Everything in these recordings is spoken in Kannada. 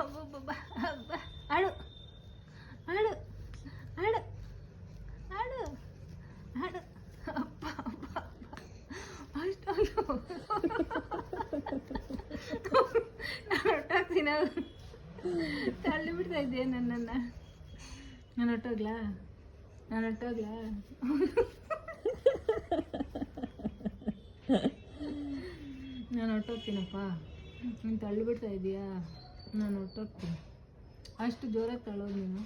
ಅಬ್ಬಬ್ಬಬ್ಬ ಅಬ್ಬ ಆಡು ಆಡು ಆಡು ಆಡು ಆಡು ಅಪ್ಪ ಅಪ್ಪ ಅಷ್ಟು ಅಯ್ಯೋ ನಾನು ಹೊಟ್ಟಾಗ್ತೀನಿ ತಳ್ಳಿ ಬಿಡ್ತಾ ಇದ್ದೆ ನನ್ನನ್ನು. ನಾನು ಹೊಟ್ಟೋಗ್ಲಾ ನಾನು ಹೊಟ್ಟೋಗ್ತೀನಪ್ಪ. ನೀನು ತಳ್ಳಿ ಬಿಡ್ತಾ ಇದೀಯಾ, ನಾನು ಹೊಟ್ಟೋಗ್ತೀನಿ. ಅಷ್ಟು ಜೋರಾಗಿ ತಳ್ಳೋದು ನೀನು,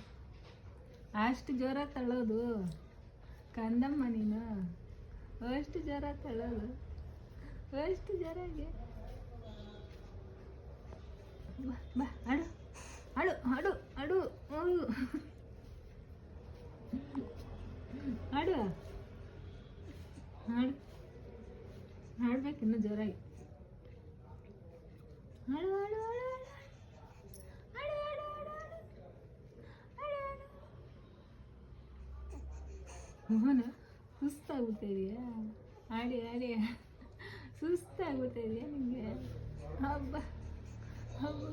ಅಷ್ಟು ಜೋರಾಗಿ ತಳ್ಳೋದು ಕಂದಮ್ಮ ನೀನು, ಅಷ್ಟು ಜೋರಾಗಿ ತಳ್ಳೋದು, ಅಷ್ಟು ಜೋರಾಗಿ. ಬಾ ಬಾ ಆಡು ಆಡು ಆಡು ಆಡು ಆಡು ಆಡು ಆಡು ಆಡ್ಬೇಕು ಇನ್ನೂ ಜೋರಾಗಿ. ಆಡು ಆಡು ಆಡು ಆಡು ಆಡು ಆಡು ಆಡು ಆಡು. ಮೋಹನ ಸುಸ್ತಾಗ್ಬಿಡ್ತಾ ಇದೆಯಾ? ಆಡಿ ಆಡಿ ಸುಸ್ತಾಗ್ಬಿಡ್ತಾ ಇದೆಯಾ ನಿಮಗೆ? ಹಬ್ಬ ಹಬ್ಬ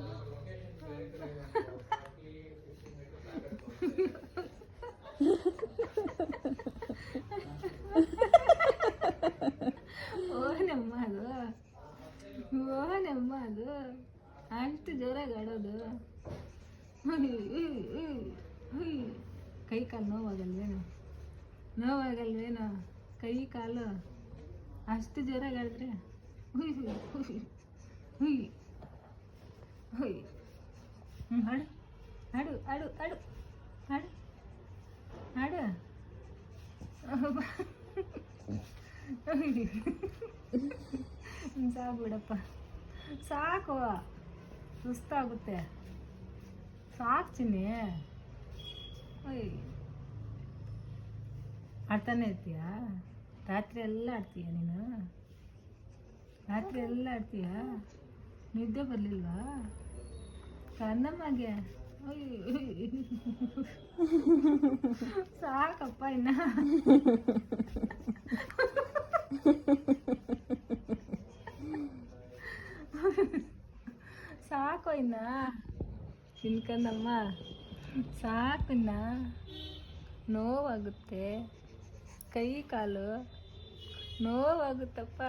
ಓಹನಮ್ಮ ಅದು, ಓಹನಮ್ಮ ಅದು ಅಷ್ಟು ಜೋರಾಗಿ ಆಡೋದು. ಕೈ ಕಾಲು ನೋವಾಗಲ್ವೇನೋ ಕೈ ಕಾಲು ಅಷ್ಟು ಜೋರಾಗಿ ಆಡಿದ್ರೆ? ಹುಯ್ ಹುಯ್ ಹುಯ್ ಹುಯ್ ಹುಯ್. ಆಡು ಆಡು ಆಡು ಆಡು ಆಡು ಆಡು. ಸಾಕು ಬಿಡಪ್ಪ, ಸಾಕು, ಸುಸ್ತಾಗುತ್ತೆ, ಸಾಕು ಚಿನ್ನಿ. ಅಯ್ಯ ಆಡ್ತಾನೆ ಇರ್ತೀಯಾ? ರಾತ್ರಿ ಎಲ್ಲ ಆಡ್ತೀಯ ನೀನು? ರಾತ್ರಿ ಎಲ್ಲ ಆಡ್ತೀಯಾ? ನಿದ್ದೆ ಬರಲಿಲ್ವಾ ಕಂದಮ್ಮಗೆ? ಸಾಕಪ್ಪ ಇನ್ನ ಸಾಕು ಇನ್ನ ತಿನ್ಕಂದಮ್ಮ, ಸಾಕು ಇನ್ನ. ನೋವಾಗುತ್ತೆ, ಕೈ ಕಾಲು ನೋವಾಗುತ್ತಪ್ಪ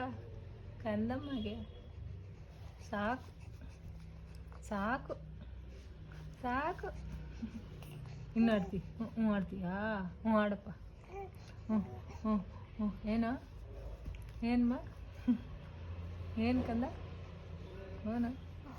ಕಂದಮ್ಮಗೆ. ಸಾಕು ಸಾಕು ಸಾಕು. ಇನ್ನು ಆಡ್ತೀವಿ? ಹ್ಞೂ ಆಡ್ತೀಯಾ? ಹ್ಞೂ ಆಡಪ್ಪ. ಹ್ಞೂ ಏನೋ ಏನಮ್ಮ ಏನು ಕಂದ? ಹ್ಞೂ